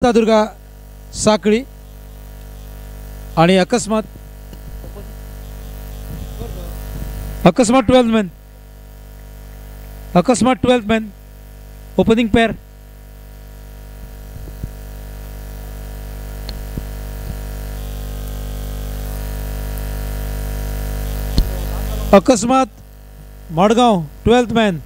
दुर्गा साखळी आणि अकस्मात 12 मॅन ओपनिंग पेअर अकस्मात Madgaon 12th man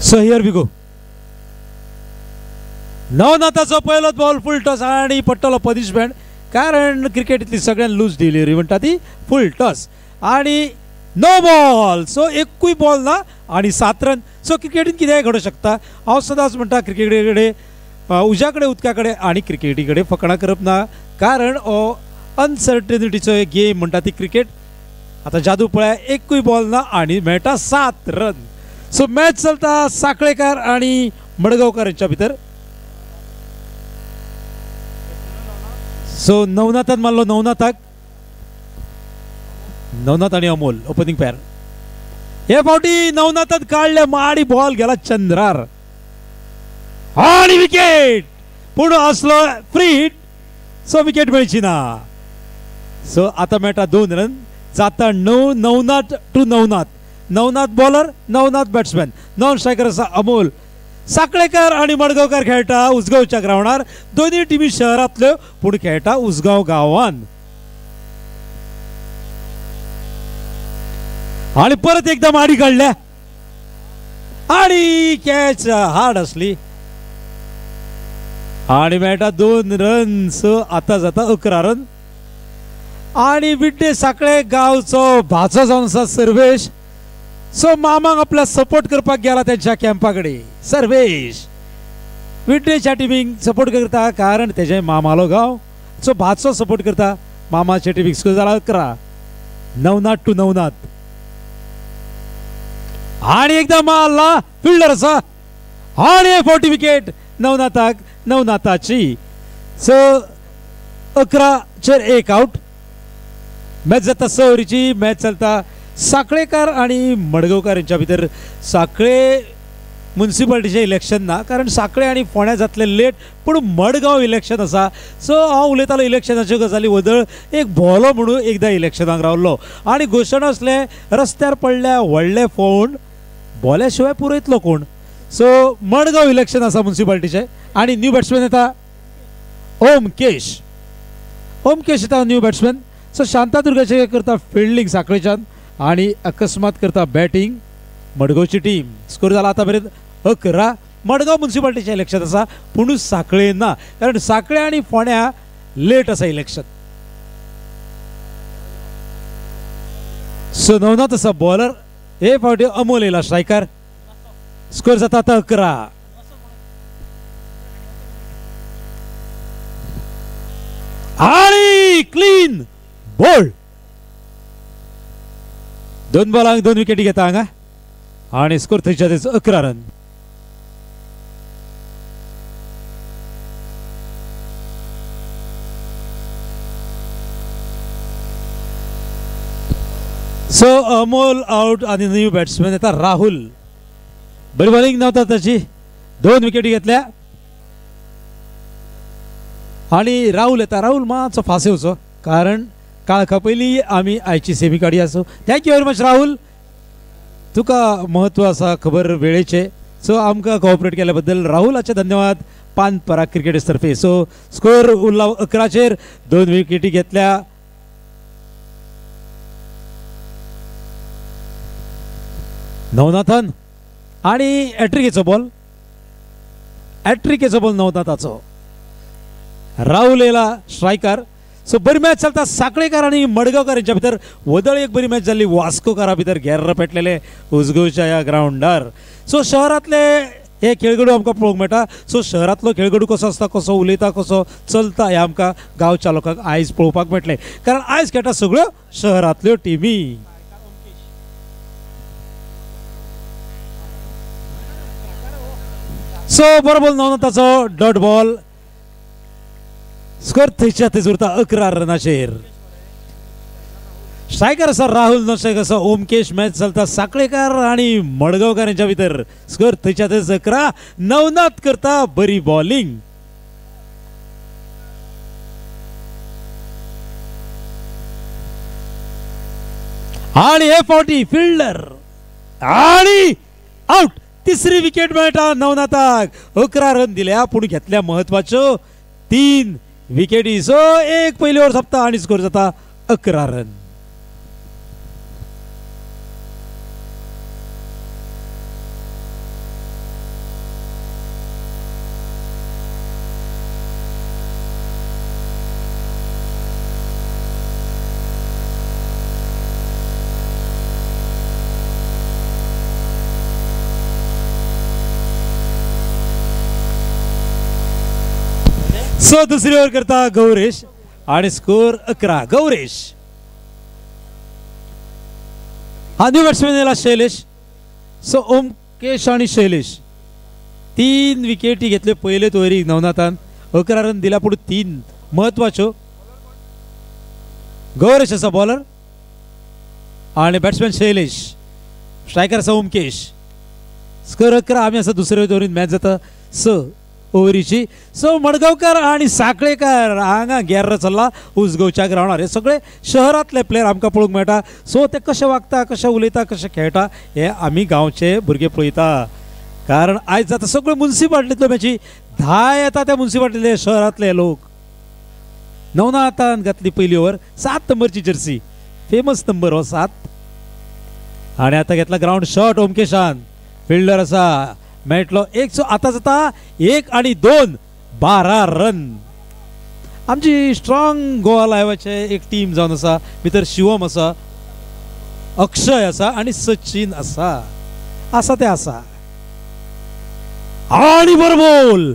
So here we go. नवनाथाचा पहिला बॉल फुल टॉस आणि पट्टलो पनिशमेंट कारण क्रिकेटीतली सगळ्यात लूज डिलिव्हरी म्हणटा ती फुल टॉस आणि नो बॉल सो एकूय बॉल ना आणि 7 रन. सो क्रिकेटीत कितेंय घडू शकता. हांव सदांच म्हणटा क्रिकेटी कडेन उज्या कडेन उदका कडेन आणि क्रिकेटी कडेन फकाणां करप ना कारण हो अनसर्टनिटीचो एक गेम म्हणटा ती क्रिकेट. आता जादू पळय एकूय बॉल ना आणि मेळटा 7 रन. सो मॅच चलता साखळेकर आणि मडगावकर यांच्या भितर. सो नवनाथान मारलो नवनाथ आणि अमोल ओपनिंग पेअर. हे फावटी नवनाथान काढले माडी बॉल गेला चंद्रार आणि विकेट पूण असलो फ्री हिट सो विकेट मेळची ना. सो आता मेळटा 2 रन जाता 9. Navnath to Navnath bowler Navnath batsman non striker असा अमोल. साखळेकर आणि मडगावकर खेळटा उसगावच्या ग्राउंडार. दोन्ही टीमी शहरातल्यो पूण खेळटा उसगाव गावान. आणि परत एकदा माडी काढल्या आणि कॅच हार्ड असली आणि मेळटा 2 रन. सो आता जाता 11 रन आणि विड्डे साखळे गावचो भाचो जावन आसा सर्वेश. सो मामाक आपल्या सपोर्ट करपाक गेला त्यांच्या कॅम्पाकडे. सर्वेश विड्डेच्या टिमीक सपोर्ट करता कारण तेजे मामालो गाव. सो भाचो सपोर्ट करता मामाच्या टिमीक. स्कोर जाला 11. नवनाथ टू नवनाथ आणि एकदा मारला फिल्डर असा आणि 40 विकेट नवनाथाची. सो 11 1 आउट. मॅच जाता 6 ओव्हरीची. मॅच चलता साखळेकर आणि मडगावकर यांच्या भितर. साखळे म्युनिसिपालिटीचे इलेक्शन ना कारण साखळे आणि फोण्या जातले लेट पूण मडगाव इलेक्शन आसा. सो हांव उलयतालो इलेक्शनाच्यो गजाली बद्दल. एक भोलो म्हणून एकदा इलेक्शनाक रावल्लो आणि घोशणा असले रस्त्यार पडल्या व्हडले फोन बोल्या शिवाय पुरयतलो कोण. सो मडगाव इलेक्शन आसा म्युनिसिपालिटीचे आणि न्यू बॅट्समॅन येता ओमकेश येता न्यू बॅट्समॅन. सो शांतादुर्गाचे करता फिल्डिंग साखळेच्यान आणि अकस्मात करता बॅटिंग मडगावची टीम. स्कोर जाला आता पर्यंत 11. मडगाव म्युनिसिपालिटीचे इलेक्शन आसा पूण साखळे ना कारण साखळे आणि फोण्या लेट आसा इलेक्शन. सो नवनाथ आसा बॉलर. हे फावटी अमोल येयला स्ट्रायकर. स्कोर जाता आता 11. आणि क्लीन बोल्ड 2 बॉलांक 2 विकेटी घेता हांगा आणि स्कोर थंयच्या थंयच 11 रन. सो अमोल आउट आणि न्यू बॅट्समॅन येता राहुल. बरी बॉलिंग नव्हता त्याची. 2 विकेटी घेतल्या आणि राहुल येता. राहुल मातसो फास येवचो कारण काळखा पयलीं आमी आयची सेमी काडी आसो. Thank you very much Rahul. तुका महत्व आसा खबर वेळेचे. सो आमकां कोऑपरेट केल्या बद्दल राहुलाचे धन्यवाद पान पराग क्रिकेटर्स तर्फे. So score Urla 11. 2 विकेटी घेतल्या. नवनाथन आणि हॅट्रिकेचो बॉल नवनाथाचो. राहुल येला स्ट्रायकर. सो बरी मॅच चलता साखळेकर आणि मडगावकर यांच्या भितर. वदळ एक बरी मॅच जाल्ली वास्कोकारा भितर घेर्र पेटलेले उसगावच्या ह्या ग्राउंडार. सो शहरातले हे खेळगडू आमकां पळोवंक मेळटा. सो शहरातलो खेळगडू कसो आसता कसो उलयता कसो चलता हे आमकां गांवच्या लोकांक आयज पळोवपाक मेळटलें कारण आयज खेळटा सगळ्यो शहरातल्यो टिमी. सो बरो बॉल नवनाथाचो डॉट बॉल. स्कोर थंयच्या थंय उरता 11 रनाचेर. स्ट्रायकर असा राहुल नशेक असा ओमकेश मॅच चलता साखळेकर आणि मडगावकर यांच्या भितर स्कोर थंयच्या थंय 11 नवनाथ करता बरी बॉलिंग आणि हे फावटी फिल्डर आणि आउट तिसरी विकेट मेळटा नवनाथाक 11 रन दिल्या पूण घेतल्या महत्वाच्यो 3 विकेटी सो एक पयली ओव्हर सोंपता आणि स्कोर जाता 11 रन सो दुसरी ओव्हर करता गौरेश आणि स्कोर 11 गौरेश हा न्यू बॅट्समॅन येला शैलेश सो ओमकेश आणि शैलेश 3 विकेटी घेतले पहिले ओव्हरीक नवनाथान 11 रन दिला पुढे 3 महत्वाच्यो गौरेश असा बॉलर आणि बॅट्समॅन शैलेश स्ट्रायकर असा ओमकेश स्कोर 11 आम्ही असं दुसऱ्या ओव्हरीत मॅच जाता ओव्हरीची सो मडगावकर आणि साखळेकर हांगा गेर्र चल्ला उसगांवच्या ग्राउंडार हे सगळे शहरातले प्लेयर आमकां पळोवंक मेळटा सो ते कशे वागता कशे उलयता कशे खेळटा हे आमी गांवचे भुरगे पळयता कारण आयज जाता सगळे मुन्सिपाल्टींतल्यो मॅची 10 येता त्या मुन्सिपाल्टींतले शहरातले लोक नवनाथान घातली पयली ओव्हर 7 नंबरची जर्सी फेमस नंबर हो 7 आणि आता घेतला ग्राउंड शॉट ओमकेशान फिल्डर असा मेळटलो एक आता जाता 1 आणि 2 12 रन आमची स्ट्रॉंग गोवा लायवाचे एक टीम जावन आसा भितर शिवम आसा अक्षय आसा आणि सचिन आसा ते आसा आणि बरो बॉल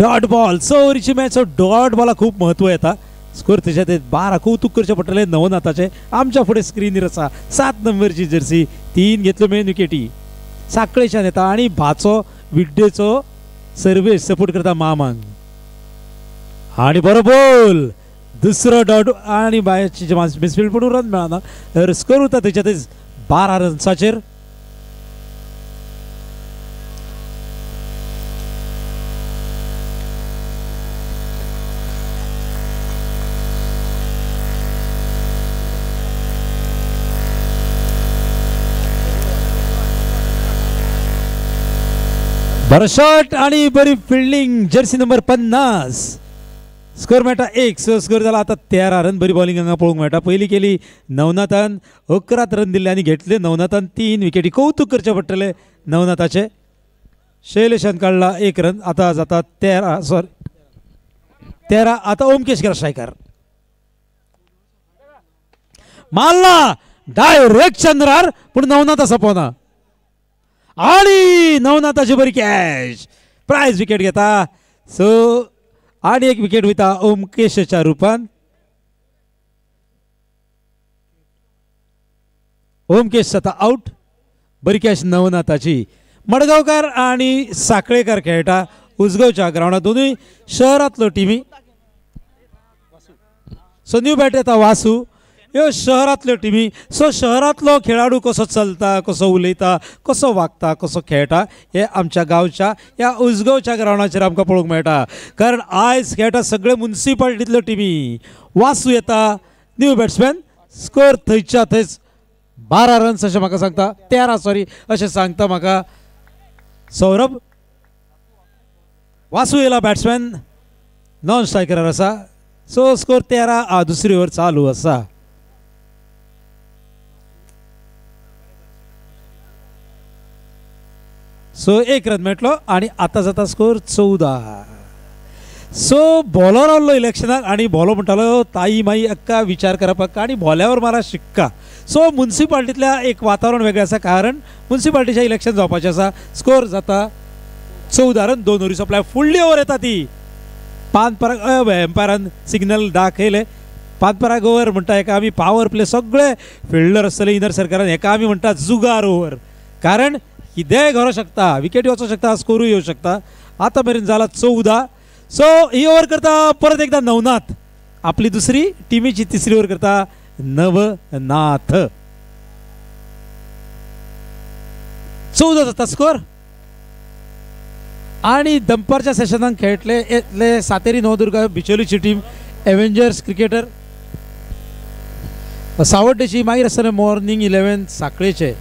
डॉट बॉल चोरीची मॅच डॉट बॉला खूप महत्व येता स्कोर त्याच्यात 12 कौतुक करचे पडटले नवनाथाचे आमच्या पुढे स्क्रीनर आसा 7 नंबरची जर्सी 3 घेतल्यो मेन विकेटी साखळेच्यान येता आणि भाचो विड्डेचो सर्वेश सपोर्ट करता मामांक आणि बरो बॉल दुसरो डॉट आणि बायची मिसफिल्ड पडून रन मेळना तर स्कोर उरता त्याच्यात 12 रन्साचेर बरो शॉट आणि बरी फिल्डिंग जर्सी नंबर 50 स्कोर मेळटा 1 सो स्कोर जाला आता 13 रन बरी बॉलिंग हांगा पळोवंक मेळटा पयली केली नवनाथान 11 रन दिले आणि घेतले नवनाथान 3 विकेटी कौतुक करचे पडटले नवनाथाचे शैलेशान काढला 1 रन आता जाता 13 आता ओमकेश करा स्ट्रायकर मारला डायरेक्ट चंद्रार पण नवनाथ सोंपना आणि नवनाथाची बरी कॅच प्राइज विकेट घेता सो आणि एक विकेट वयता ओमकेशच्या रूपान ओमकेश जाता आउट बरी कॅच नवनाथाची मडगावकर आणि साखळेकर खेळटा उसगांवच्या ग्राउंडार दोनूय शहरातलो टिमी सो न्यू बॅट येता वासू ह्यो शहरातल्यो टिमी सो शहरातलो खेळाडू कसो चलता कसो उलयता कसो वागता कसो खेळटा हे आमच्या गांवच्या या उसगांवच्या ग्राउंडाचेर आमकां पळोवंक मेळटा कारण आयज खेळटा सगळे मुन्सिपाल्टींतल्यो टिमी वासू येता न्यू बॅट्समॅन स्कोर थंयच्या थंयच 12 रन्स अशें म्हाका सांगता 13 सॉरी अशें सांगता म्हाका सौरभ वासू येयला बॅट्समॅन नॉन स्ट्रायकरार आसा सो स्कोर 13 दुसरी ओव्हर चालू आसा सो 1 रन मेळटलो आणि आता जाता स्कोर 14 सो बॉलर आसलो इलेक्शनाक आणि बॉलो म्हणटालो ताई माई अक्का विचार करप आणि बॉल्यावर मारा शिक्का सो मुन्सिपाल्टीतल्या एक वातावरण वेगळें आसा कारण मुन्सिपाल्टीचें इलेक्शन जावपाचें आसा स्कोर जाता 14 रन 2 ओव्हरी सोंपल्या फुडली ओव्हर येता ती पानपराग एम्पायरान सिग्नल दाखयले पानपराग ओव्हर म्हणटा हेका आमी पावर प्ले सगळे फिल्डर आसतले इनर सर्कलान हेका आमी म्हणटा जुगार ओव्हर कारण कितेंय घडों शकता विकेटी वचूंक शकता स्कोरूय येवंक शकता आतां मेरेन जाला 14 सो ही ओव्हर करता परत एकदा नवनाथ आपली दुसरी टिमीची तिसरी ओव्हर करता नवनाथ. 14 जाता स्कोर. आणि दनपारच्या सेशनाक खेळटले सातेरी नवदुर्गा बिचोलीची टीम एव्हेंजर्स क्रिकेटर. सावड्डेची मागीर आसतले मॉर्निंग 11 साखळेचे.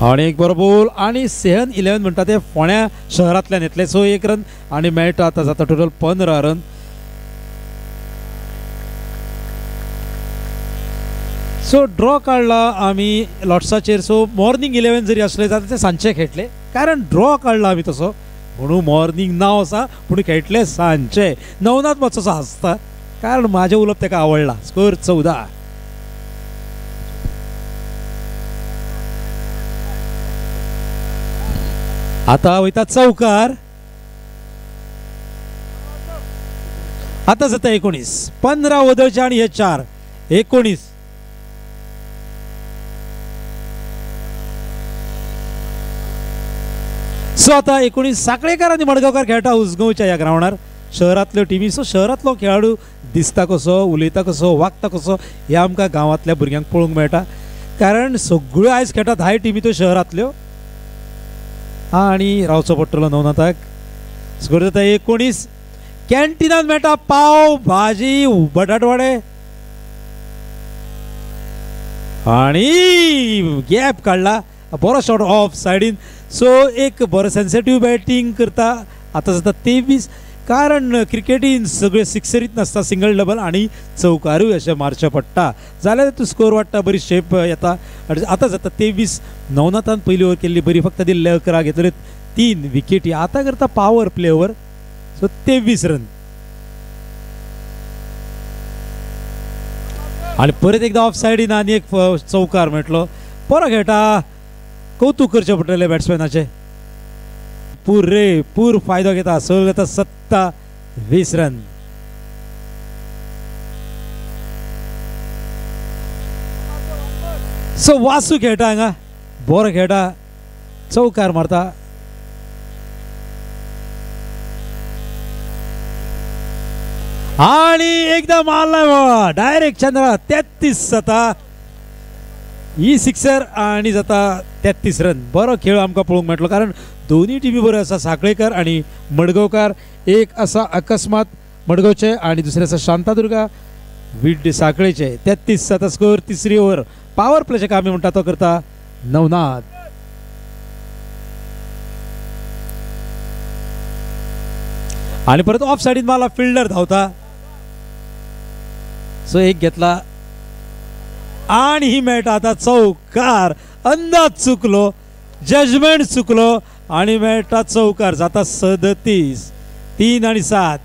आणि एक बरो बॉल आणि सेहन 11 म्हणटा ते फोण्या शहरांतल्यान येतले. सो 1 रन आणि मेळटा. आता जाता टोटल 15 रन. सो ड्रॉ काढला आम्ही लॉट्साचेर. सो मॉर्निंग 11 जरी असले जाल्यार ते सांजचे खेळटले, कारण ड्रॉ काढला आम्ही तसो म्हणून मॉर्निंग नाव आसा पूण खेळटले सांजचे. नवनाथ मातसो हासता कारण माझे उलोवप ताका आवडला. स्कोर 14. आता वयता चौकार. आता जाता 19. 15 वदळचे आणि हे 4 19. सो आता 19 साखळेकर आणि मडगांवकार खेळटा उसगांवच्या या ग्राउंडार शहरातल्यो टीमी. सो शहरातलो खेळाडू दिसता कसो, उलयता कसो, वागता कसो हे आमकां गांवांतल्या भुरग्यांक पळोवंक मेळटा, कारण सगळ्यो आयज खेळटात हाय टीमी त्यो शहरातल्यो. आणि रावचो पडटलो नवनाथाक. स्कोर जाता 19. कॅन्टिनात मेळटा पाव भाजी बटाटवडे आणि गॅप काढला. बरो शॉट ऑफ सायडीन. सो एक बरो सेन्सिटिव्ह बॅटिंग करता. आता जाता 23, कारण क्रिकेटीन सगळे सिक्सरीत नासता, सिंगल डबल आणि चौकारूय अशें मारचें पडटा जाल्यार तूं स्कोर वाडटा, बरी शेप येता. आता जाता 23. नवनाथान पयली ओवर केल्ली बरी, फक्त दिल्ले 11 घेतले 3 विकेटी. आता करता पॉवर प्ले ओवर. सो 23 रन. आणि परत एकदा ऑफ सायडीन आनी एक चौकार मेळटलो. बरो खेळटा, कौतुक करचें पडटलें बॅट्समॅनाचें. पूर फायदो घेता. सो घेता 27 रन. सो वासू खेळटा हांगा, बरो खेळटा, चौकार मारता. आणि एकदा मारला डायरेक्ट चंद्रा. 33 जाता. ही सिक्सर आणि जाता 33 रन. बरो खेळ आमकां पळोवंक मेळटलो, कारण दोन्ही टीमी बऱ्यो आसा. साखळेकर आणि मडगांवकार. एक आसा अकस्मात मडगांवचे आणि दुसरे आसा शांतादुर्गा विड साखळेचे. 33 जाता स्कोर. तिसरी ओव्हर पॉवर प्लेचे काम म्हणटा तो करता नवनाथ. आणि परत ऑफ सायडीन मारला, फिल्डर धावता. सो एक घेतला आणि ही मेळटा आता चौकार. अंदाज चुकलो, जजमेंट चुकलो आणि मेळटा चौकार. जाता 37. 3 आणि 7.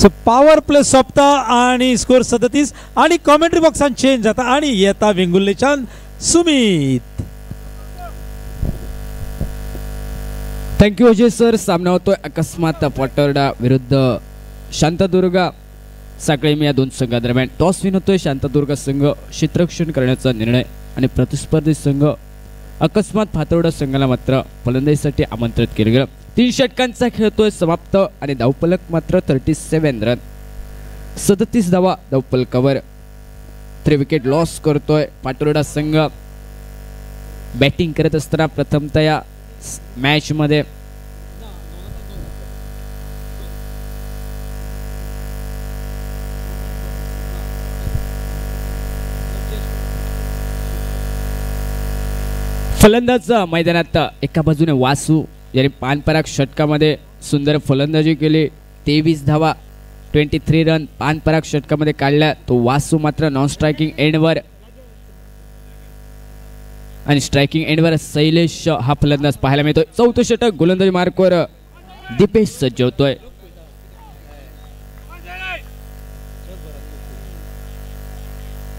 सो पॉवर प्ले सोंपता आणि स्कोर 37. आणि कॉमेंट्री बॉक्सान चेंज जाता आणि येता वेंगुर्लेच्यान सुमित. Thank you Ajay sir. सामना होतोय अकस्मात पटोर्डा विरुद्ध शांतादुर्गा साखळी या दोन संघादरम्यान. टॉस विन होतोय शांतादुर्गा संघ. क्षेत्ररक्षण करण्याचा निर्णय आणि प्रतिस्पर्धी संघ अकस्मात पातोर्डा संघाला मात्र फलंदाजीसाठी आमंत्रित केले गेलं. 3 षटकांचा खेळतोय समाप्त आणि धावफलक मात्र 37 रन. 37 धावा धावफलकावर. 3 विकेट लॉस करतोय पातोर्डा संघ. बॅटिंग करत असताना प्रथमतः या मॅच मध्ये फलंदाज मैदानात एका बाजूने वासू याने पानपराग षटकामध्ये सुंदर फलंदाजी केली. 23 धावा 23 रन पानपराग षटकामध्ये काढल्या. तो वासू मात्र नॉन स्ट्रायकिंग एंडवर आणि स्ट्रायकिंग एंडवर शैलेश हा फलंदाज पाहायला मिळतोय. 4थं षटक गोलंदाजी मार्कवर दीपेश सज्ज होतोय.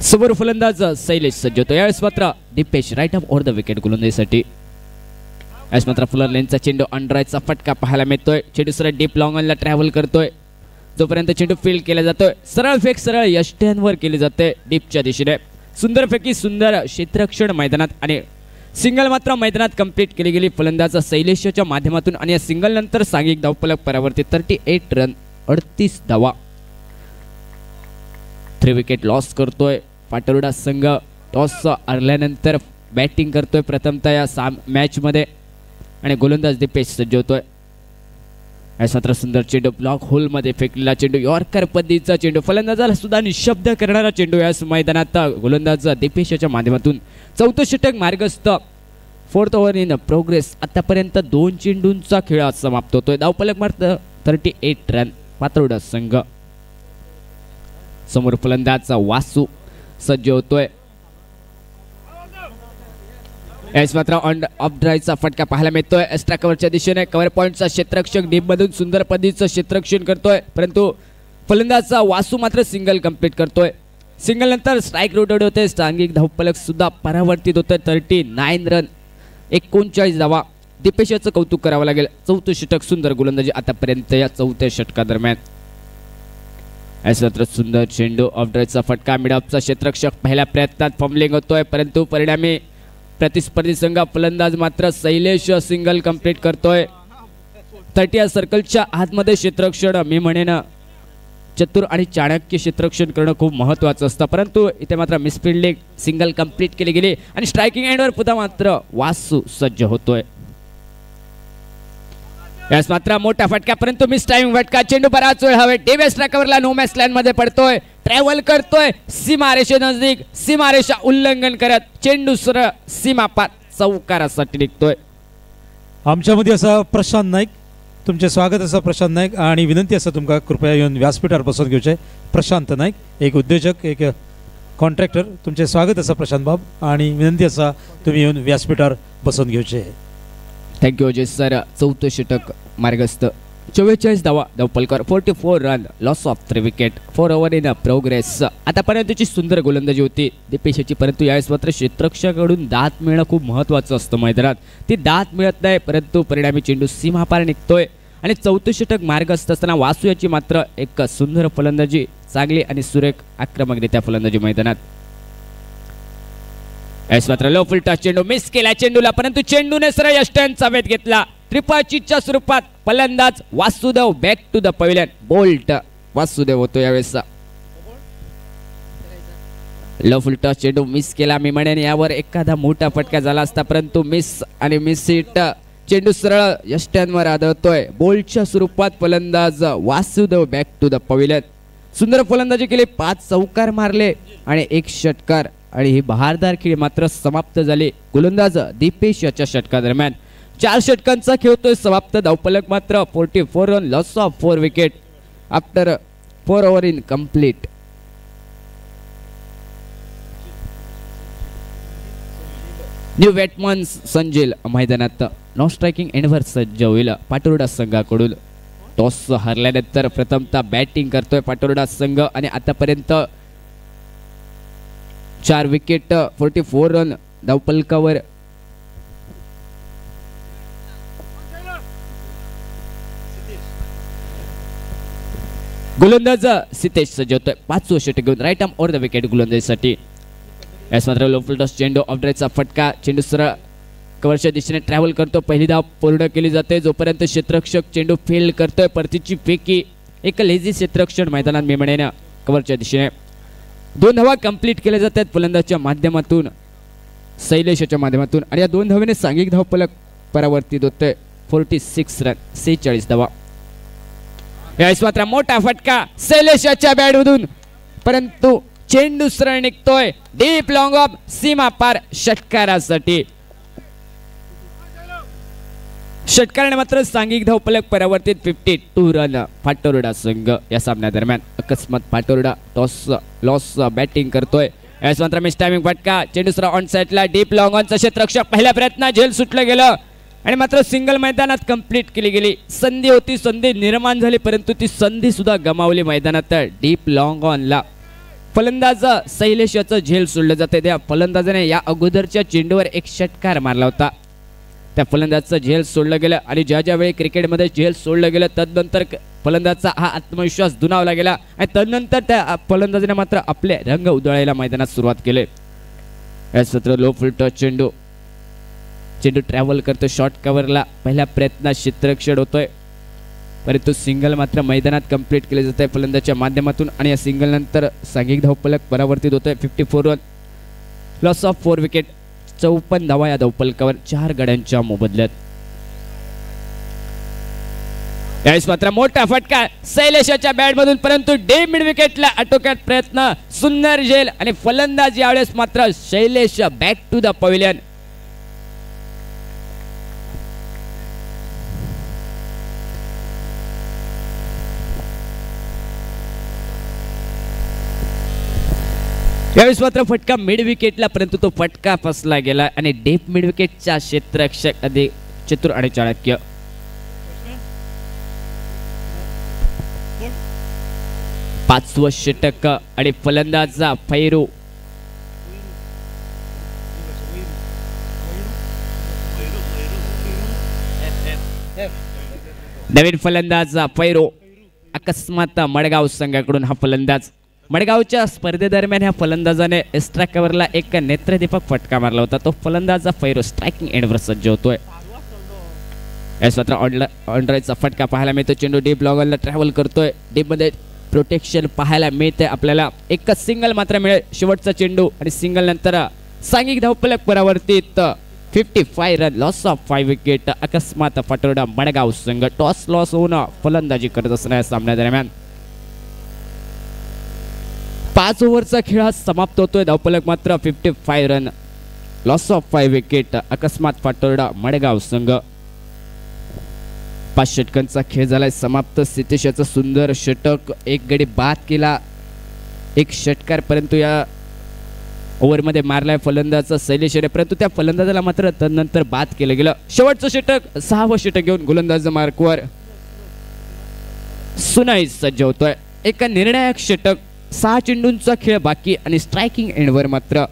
समोर फलंदाज शैलेश सज्ज होतोय. यावेळेस मात्र Dipesh right up over the wicket गोलंदाजीसाठी. यावेळेस मात्र फुलर लेनचा चेंडू अंडरायचा फटका पाहायला मिळतोय. चेंडू सरळ डीप लॉंग ऑनला ट्रॅव्हल करतोय. जोपर्यंत चेंडू फील्ड केला जातोय, सरळ फेक सरळ यष्ट्यांवर केली जाते डीपच्या दिशेने. सुंदर फेकी, सुंदर क्षेत्ररक्षण मैदानात आणि सिंगल मात्र मैदानात कंप्लीट केली गेली फलंदाज शैलेशच्या माध्यमातून आणि या सिंगल नंतर सांघिक धावफलक परावर्तित 38 रन 38 धावा. 3 विकेट लॉस करतोय पाटोदा संघ. टॉस हरल्यानंतर बॅटिंग करतोय प्रथमतः या मॅच मध्ये आणि गोलंदाज दीपेश सज्ज होतोय. मात्र सुंदर चेंडू ब्लॉक होल मध्ये फेकलेला चेंडू यॉर्कर पद्धतीचा चेंडू फलंदाजाला सुद्धा निशब्द करणारा चेंडू या मैदानात गोलंदाज दीपेशच्या माध्यमातून. चौथं षटक मार्गस्थ. 4th over in progress. आतापर्यंत 2 चेंडूंचा खेळ समाप्त होतोय. धावफलक मात्र 38 रन पाटोदा संघ. समोर फलंदाज वासू सज्ज होतोय. यास मात्र ऑन ऑफ ड्राईव्हचा फटका पाहायला मिळतोय एक्स्ट्रा कव्हरच्या दिशेने. कव्हर पॉइंटचा क्षेत्ररक्षक डीप मधून सुंदर पद्धतीचं क्षेत्ररक्षण करतोय परंतु फलंदाजचा वासू मात्र सिंगल कंप्लीट करतोय. सिंगल नंतर स्ट्राईक रोटेड होते. सांघिक धावफलक सुद्धा परावर्तित होतोय. 39 रन 39 धावा. दीपेशचं कौतुक करावं लागेल. 4थं षटक सुंदर गोलंदाजी आतापर्यंत या 4थ्या षटकादरम्यान. मात्र सुंदर चेंडू ऑफ ड्राईव्हचा फटका. मिडऑफचा क्षेत्ररक्षक पहिल्या प्रयत्नात फंबलिंग होतोय परंतु परिणामी प्रतिस्पर्धी संघ फलंदाज मात्र शैलेश सिंगल कंप्लीट करतोय. 30 सर्कलच्या आतमध्ये क्षेत्ररक्षण मी म्हणेन चतुर आणि चाणक्य क्षेत्ररक्षण करणं खूप महत्त्वाचं असतं परंतु इथे मात्र मिसफिल्डिंग सिंगल कंप्लीट केली गेली आणि स्ट्रायकिंग एंडवर पुन्हा मात्र वासू सज्ज होतोय. यास मात्र मोठा फटका परंतु मिस टाइमिंग फटका. चेंडू बराच वेळ हवे डीप एक्स्ट्रा कव्हरला नो मॅच लाईन मध्ये पडतोय. ट्रॅव्हल करतोय सीमारेषे नजदीक. सीमारेषा उल्लंघन करत चेंडू सरळ सीमा पार चौकारासाठी निघतोय. आमच्यामध्ये असा प्रशांत नाईक. तुमचे स्वागत असा प्रशांत नाईक आणि विनंती असा तुमका कृपया येऊन व्यासपीठावर बसून घेवचे. प्रशांत नाईक एक उद्योजक एक कॉन्ट्रॅक्टर. तुमचे स्वागत असा प्रशांत बाब आणि विनंती असा तुम्ही येऊन व्यासपीठावर बसून घेवचे. Thank you Ajay sir. 4थं षटक मार्गस्थ. 44 धावा. धावफलकर 44 run loss of 3 wicket. 4 over in progress. आतापर्यंतची सुंदर गोलंदाजी होती दीपेशची परंतु यावेळेस मात्र क्षेत्ररक्षकाकडून दात मिळणं खूप महत्त्वाचं असतं मैदानात. ती दात मिळत नाही परंतु परिणामी चेंडू सीमापार निघतोय आणि 4थं षटक मार्गस्थ असताना वासू याची मात्र एक सुंदर फलंदाजी चांगली आणि सुरेख आक्रमकरित्या फलंदाजी मैदानात. यावेळेस मात्र लो फुल टच चेंडू मिस केला चेंडूला परंतु चेंडूने सरळ यष्टनचा वेध घेतला. त्रिपाचीच्या स्वरूपात फलंदाज Vasudev back to the pavilion. Bowled Vasudev होतो यावेळेस. लो फुल टच चेंडू मिस केला. मी म्हणेन यावर एखादा मोठा फटका झाला असता परंतु मिस आणि मिस हिट. चेंडू सरळ यष्टनवर आदळतोय. बोल्टच्या स्वरूपात फलंदाज Vasudev back to the pavilion. सुंदर फलंदाजी केली. 5 चौकार मारले आणि 1 षटकार आणि ही बहारदार खेळी मात्र समाप्त झाली गोलंदाज दीपेश याच्या षटकादरम्यान. 4 षटकांचा खेळतोय समाप्त. धावफलक मात्र 44 run loss of 4 wicket after 4 over in complete. New batsman Sanjeel मैदानात. नॉन स्ट्रायकिंग एंडवर सज्ज होईल पाटोदा संघाकडून. टॉस हरल्यानंतर प्रथमतः बॅटिंग करतोय पाटोदा संघ आणि आतापर्यंत 4 विकेट 44 रन धावफलकावर. गोलंदाज सितेश सज्ज होतोय 5 षटक घेऊन right arm over the wicket गोलंदाजीसाठी. यास मात्र लो फुल टॉस चेंडू ऑफ ड्राईव्हचा फटका. चेंडू सरळ कव्हरच्या दिशेने ट्रॅव्हल करतो. पहिली धाव पूर्ण केली जाते जोपर्यंत क्षेत्ररक्षक चेंडू फील्ड करतोय. परतीची फेकी एक लेझी क्षेत्ररक्षण मैदानात मी म्हणेन कव्हरच्या दिशेने. 2 धावा कंप्लीट केल्या जातात फलंदाजच्या माध्यमातून शैलेशच्या माध्यमातून आणि या 2 धावेने सांघिक धावफलक परावर्तित होतोय. 46 रन 46 धावा. यावेळेस मात्र मोठा फटका शैलेशच्या बॅटमधून परंतु चेंडू सरळ निघतोय डीप लॉंग ऑफ सीमा पार षटकारासाठी. षटकाराने मात्र सांघिक धावफलक परावर्तित 52 रन पाटोदा संघ या सामन्यादरम्यान. अकस्मात पाटोदा टॉस लॉस बॅटिंग करतोय. यावेळेस मात्र मिस टायमिंग फटका. चेंडू सरळ ऑन साईडला डीप लॉंग ऑनचा क्षेत्ररक्षक पहिल्या प्रयत्नात झेल सुटलं गेलं आणि मात्र सिंगल मैदानात कंप्लीट केली गेली. संधी होती संधी निर्माण झाली परंतु ती संधी सुद्धा गमावली मैदानात. डीप लॉंग ऑनला फलंदाज शैलेश याचं झेल सोडलं जाते. त्या फलंदाजाने या अगोदरच्या चेंडूवर 1 षटकार मारला होता. त्या फलंदाजचं झेल सोडलं गेलं आणि ज्या वेळी क्रिकेटमध्ये झेल सोडलं गेलं तदनंतर फलंदाजचा हा आत्मविश्वास दुणावला गेला आणि तदनंतर त्या फलंदाजाने मात्र आपले रंग उधळायला मैदानात सुरुवात केली. या सत्र लो फुल टच चेंडू चेंडू ट्रॅव्हल करतो शॉर्ट कव्हरला. पहिल्या प्रयत्नात क्षेत्ररक्षण होतोय, परंतु सिंगल मात्र मैदानात कंप्लीट केले जात आहे फलंदाच्या माध्यमातून आणि या सिंगल नंतर सांघिक धावफलक परावर्तित होतोय. 54 रन, लॉस ऑफ 4 विकेट, 54 धावा या धावफलकावर 4 गड्यांच्या मोबदल्यात. यावेळेस मात्र मोठा फटका शैलेशाच्या बॅट मधून, परंतु डीप मिड विकेटला आटोक्यात प्रयत्न, सुंदर झेल आणि फलंदाज यावेळेस मात्र Shailesh back to the pavilion. यावेळेस मात्र फटका मिड विकेटला, परंतु तो फटका फसला गेला आणि डीप मिड विकेटच्या क्षेत्ररक्षक अधिक चतुर आणि चाणक्य. पाचवं षटक आणि फलंदाजा फैरू. नवीन फलंदाज फैरू. अकस्मात मडगाव संघाकडून हा फलंदाज. मडगावच्या स्पर्धेदरम्यान ह्या फलंदाजाने एक्स्ट्रा कव्हरला एक नेत्रदीपक फटका मारला होता. तो फलंदाज फैरू स्ट्रायकिंग एंडवर सज्ज होतोय. यास मात्र ऑनराईडचा फटका पाहायला मिळतो. चेंडू डीप लॉंगला ट्रॅव्हल करतोय. डीप मध्ये प्रोटेक्शन पाहायला मिळते आपल्याला. एकच सिंगल मात्र मिळेल शेवटचा चेंडू आणि सिंगल नंतर सांघिक धावफलक परावर्तित. 55 रन, लॉस ऑफ 5 विकेट. अकस्मात फाटोरडा मडगाव संघ टॉस लॉस होऊन फलंदाजी करत असणाऱ्या सामन्यादरम्यान 5 ओव्हरचा खेळ हा समाप्त होतोय. धावफलक मात्र 55 रन, लॉस ऑफ 5 विकेट. अकस्मात फाटोरडा मडगाव संघ. 5 षटकांचा खेळ झालाय समाप्त. सितेशाचा सुंदर षटक, एक गडी बाद केला, एक षटकार परंतु या ओव्हरमध्ये मारलाय फलंदाजाचा शैलेशने, परंतु त्या फलंदाजाला मात्र तदनंतर बाद केलं गेलं. शेवटचं षटक, 6वं षटक घेऊन गोलंदाज मार्कवर सुनाई सज्ज होतोय. एका निर्णायक षटक, 6 चेंडूंचा खेळ बाकी आणि स्ट्रायकिंग एंडवर मात्र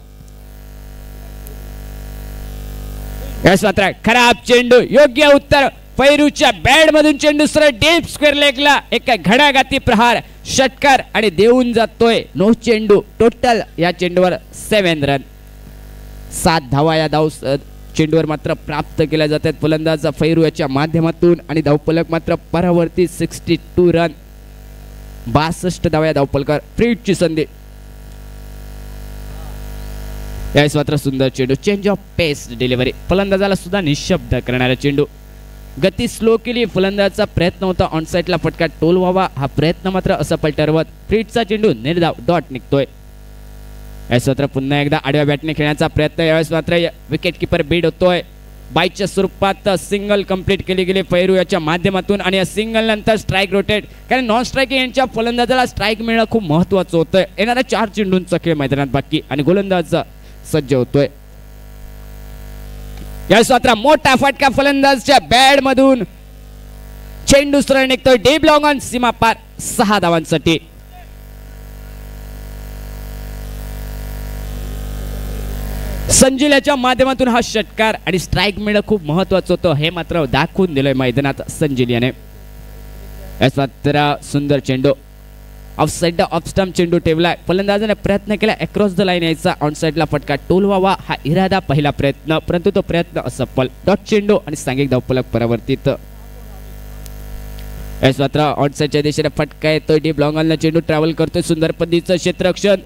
यास मात्र खराब चेंडू. योग्य उत्तर फैरूच्या बॅट मधून चेंडू सरळ डीप स्क्वेअर लेगला. एका घणाघाती प्रहार, षटकार आणि देऊन जातोय. 9 चेंडू टोटल या चेंडूवर 7 रन. 7 धावा या धाव चेंडूवर मात्र प्राप्त केल्या जातात फलंदाज फैरू याच्या माध्यमातून आणि धावफलक मात्र परावर्ती 62 रन. 62 धावा या धावफलकावर. फ्रीडची संधी. यावेळेस मात्र सुंदर चेंडू, चेंज ऑफ पेस डिलिव्हरी. फलंदाजाला सुद्धा निशब्द करणारा चेंडू. गती स्लो केली. फलंदाजाचा प्रयत्न होता ऑन साइडला फटका टोल व्हावा, हा प्रयत्न मात्र असफल ठरवत फ्रीडचा चेंडू निर्धाव डॉट निघतोय. यावेळेस मात्र पुन्हा एकदा आडव्या बॅटने खेळण्याचा प्रयत्न. यावेळेस मात्र विकेट किपर बीड होतोय. बाईच्या स्वरूपात सिंगल कंप्लीट केली गेली फैरू याच्या माध्यमातून आणि या सिंगल नंतर स्ट्राईक रोटेट, कारण नॉन स्ट्रायकिंग यांच्या फलंदाजाला स्ट्राईक मिळणं खूप महत्वाचं होतं. येणाऱ्या 4 चेंडूंचा खेळ मैदानात बाकी आणि गोलंदाज सज्ज होतोय. यावेळेस मात्र मोठा फटका फलंदाजच्या बॅट मधून, चेंडू सरळ निघतोय डीप लॉंग ऑन सीमा पार. 6 धावांसाठी. संजील्याच्या माध्यमातून हा षटकार आणि स्ट्राईक मिळणं खूप महत्वाचं होतं, हे मात्र दाखवून दिलंय मैदानात संजिलियाने. यावेळेस मात्र सुंदर चेंडू ऑफ साइड ऑफ स्टंप चेंडू ठेवला. फलंदाजाने प्रयत्न केला अक्रॉस द लाईन यायचा. ऑन साइडला फटका टोल व्हावा, हा इरादा पहिला प्रयत्न, परंतु तो प्रयत्न असफल. डॉट चेंडू आणि सांघिक धावफलक परावर्तित. यावेळेस मात्र ऑन साइडच्या दिशेने फटका येतोय. डीप लॉंगॉनला चेंडू ट्रॅव्हल करतोय. सुंदर पद्धतीचं क्षेत्ररक्षण.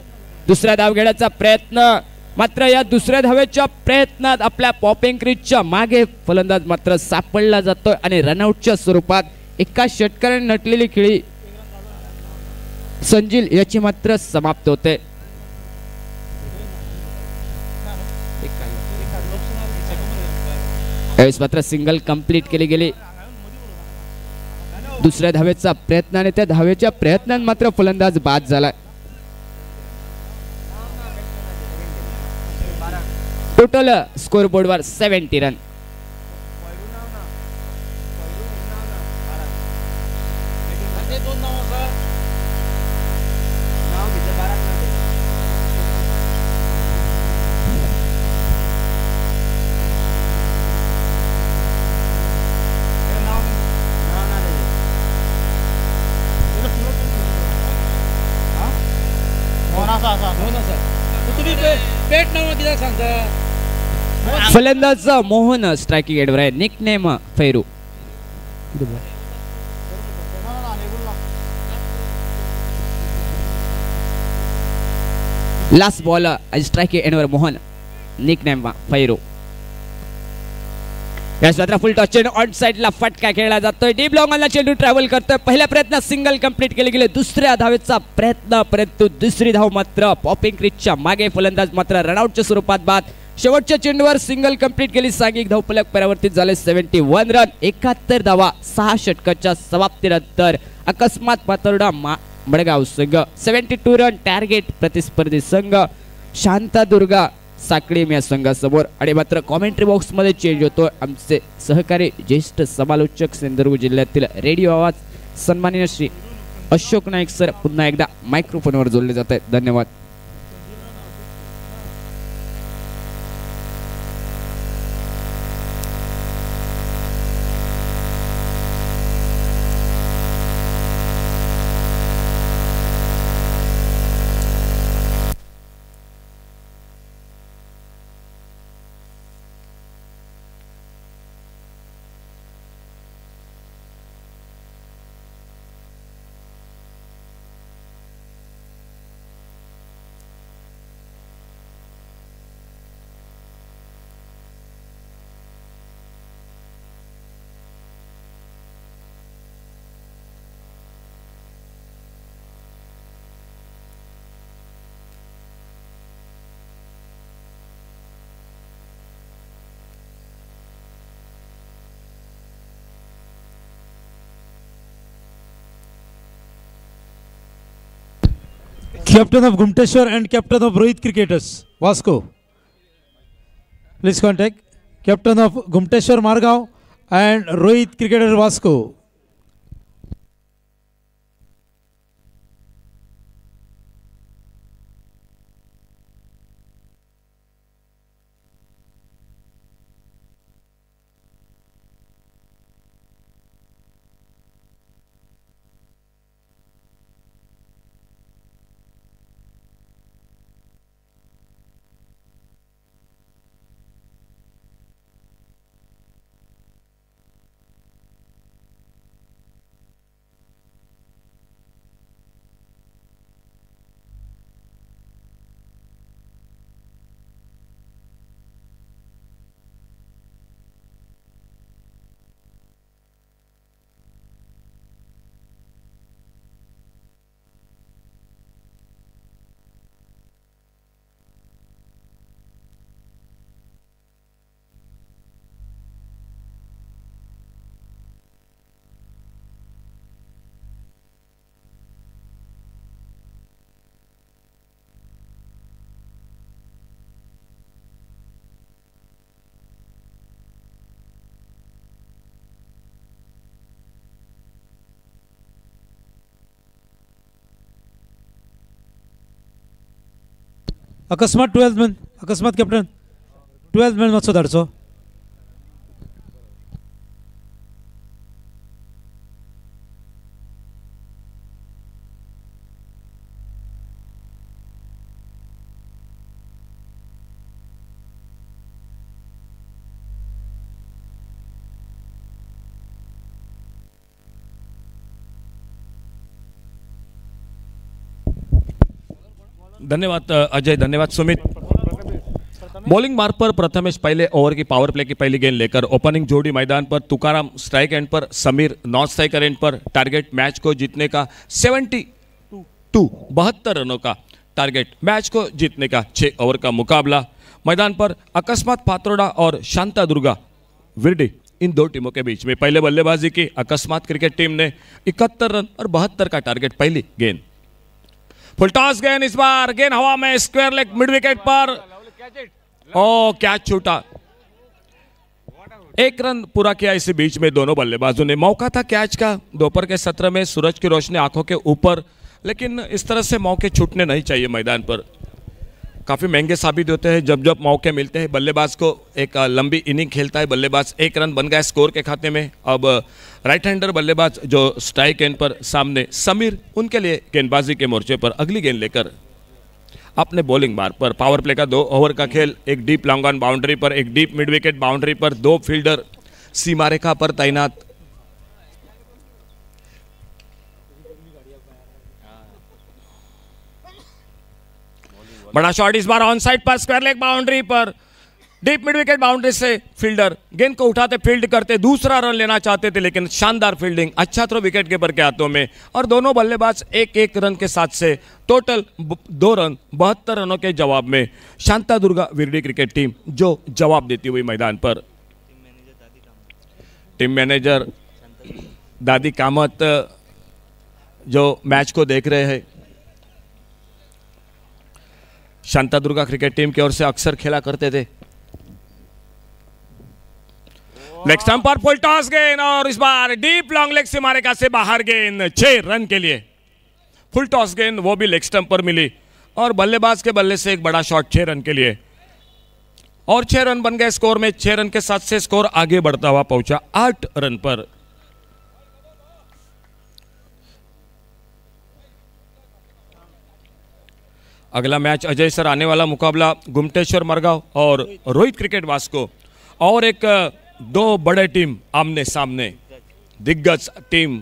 दुसऱ्या धाव घेण्याचा प्रयत्न, मात्र या दुसऱ्या धावेच्या प्रयत्नात आपल्या पॉपिंग क्रीजच्या मागे फलंदाज मात्र सापडला जातोय आणि रनआउटच्या स्वरूपात एका षटकाराने नटलेली खेळी संजील याची मात्र समाप्त होते. यावेळेस मात्र सिंगल कंप्लीट केली गेली. दुसऱ्या धावेचा प्रयत्न आणि त्या धावेच्या प्रयत्नात मात्र फलंदाज बाद झाला. टोटल स्कोर बोर्डवर 70 रन. तुम्ही पेट नाव किती सांगता फलंदाज मोहन स्ट्रायकिंग एंडवर आहे. Nickname Fairu. Last ball striking एंडवर मोहन. Nickname Fairu. याच मात्र फुल टॉस चेंडू ऑन साइडला फटका खेळला जातोय. डीप लॉंगला चेंडू ट्रॅव्हल करतोय. पहिल्या प्रयत्नात सिंगल कंप्लीट केले गेले. दुसऱ्या धावेचा प्रयत्न परंतु दुसरी धाव मात्र पॉपिंग क्रीजच्या मागे. फलंदाज मात्र रनआउटच्या स्वरूपात बाद. शेवटच्या चेंडूवर सिंगल कंप्लीट केली. सांघिक धावफलक परावर्तित झाले. 71 रन 71 धावा 6 षटकाच्या समाप्तीनंतर अकस्मात पातोर्डा मडगाव संघ 72 रन टार्गेट प्रतिस्पर्धी संघ शांतादुर्गा साखळी या संघासमोर. आणि मात्र कॉमेंट्री बॉक्स मध्ये चेंज होतो. आमचे सहकारी ज्येष्ठ समालोचक सिंधुदुर्ग जिल्ह्यातील रेडिओ आवाज सन्माननीय श्री अशोक नाईक सर पुन्हा एकदा मायक्रोफोनवर जोडले जात आहेत. धन्यवाद. Captain of Gumteshwar and captain of Rohit cricketers, Vasco. Please contact captain of Gumteshwar Margaon and Rohit cricketer Vasco. अकस्मात 12th man, अकस्मात कॅप्टन 12th man मातसो धाडचो. धन्यवाद अजय, धन्यवाद सुमित. बॉलिंग मार्ग पर प्रथमेश पहले ओवर की पावर प्ले की पहली गेंद लेकर. ओपनिंग जोड़ी मैदान पर. तुकाराम स्ट्राइक एंड पर. समीर नॉन स्ट्राइकर एंड पर. टारगेट मैच को जीतने का 72 रनों का टारगेट. मैच को जीतने का 6 ओवर का मुकाबला. मैदान पर अकस्मात पात्रोडा और शांतादुर्गा विरडी इन दो टीमों के बीच में. पहले बल्लेबाजी की अकस्मात क्रिकेट टीम ने 71 रन और 72 का टारगेट. पहली गेंद फुल टॉस गेंद. इस बार गेंद हवा में स्क्वायर लेग मिड विकेट पर. ओ कैच छूटा. 1 रन पूरा किया इसी बीच में दोनों बल्लेबाजों ने. मौका था कैच का दोपहर के सत्र में. सूरज की रोशनी आंखों के ऊपर, लेकिन इस तरह से मौके छूटने नहीं चाहिए मैदान पर. काफी महंगे साबित होते हैं जब जब मौके मिलते हैं. बल्लेबाज को एक लंबी इनिंग खेलता है बल्लेबाज. 1 रन बन गया स्कोर के खाते में. अब राइट हैंडर बल्लेबाज जो स्ट्राइक एंड पर सामने समीर, उनके लिए गेंदबाजी के मोर्चे पर अगली गेंद लेकर अपने बॉलिंग मार्ग पर। पावर प्ले का 2 ओवर का खेल, एक डीप लॉन्ग ऑन बाउंड्री पर, एक डीप मिड विकेट बाउंड्री पर, 2 फील्डर सीमा रेखा पर तैनात। बड़ा शॉट इस बार ऑन साइड पर, स्क्वायर लेग बाउंड्री पर, डीप मिड विकेट बाउंड्री से फील्डर गेंद को उठाते फील्ड करते दूसरा रन लेना चाहते थे, लेकिन शानदार फील्डिंग, अच्छा थ्रो विकेट कीपर के हाथों में, और दोनों बल्लेबाज एक एक रन के साथ से टोटल 2 रन 72 रनों के जवाब में शांतादुर्गा विरडी क्रिकेट टीम जो जवाब देती हुई मैदान पर। टीम मैनेजर दादी कामत जो मैच को देख रहे हैं, शांतादुर्गा क्रिकेट टीम की ओर से अक्सर खेला करते थे। लेग स्टंप पर फुल टॉस गेंद, और इस बार डीप लॉन्ग लेग से मारेगा से बाहर गेंद 6 रन के लिए। फुल टॉस गेंद वो भी लेग स्टंप पर मिली, और बल्लेबाज के बल्ले से एक बड़ा शॉट 6 रन के लिए, और 6 रन बन गए स्कोर में। 6 रन के साथ से स्कोर आगे बढ़ता हुआ पहुंचा 8 रन पर। अगला मैच अजय सर आने वाला मुकाबला गुमटेश्वर मरगांव और रोहित क्रिकेट वास्को, और एक 2 बड़े टीम आमने सामने, दिग्गज टीम।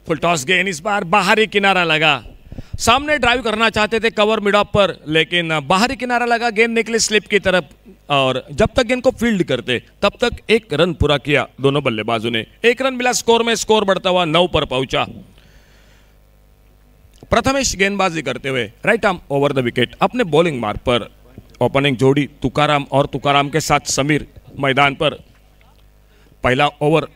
फुल टॉस गेंद इस बार बाहरी किनारा लगा, सामने ड्राइव करना चाहते थे कवर मिड ऑफ पर, लेकिन बाहरी किनारा लगा, गेंद निकली स्लिप की तरफ, और जब तक गेंद को फील्ड करते तब तक 1 रन पूरा किया दोनों बल्लेबाजों ने। 1 रन मिला स्कोर में, स्कोर बढ़ता हुआ 9 पर पहुंचा। प्रथमेश गेंदबाजी करते हुए right arm over the wicket अपने बॉलिंग मार्ग पर। ओपनिंग जोड़ी तुकाराम और तुकाराम के साथ समीर मैदान पर। पहला ओवर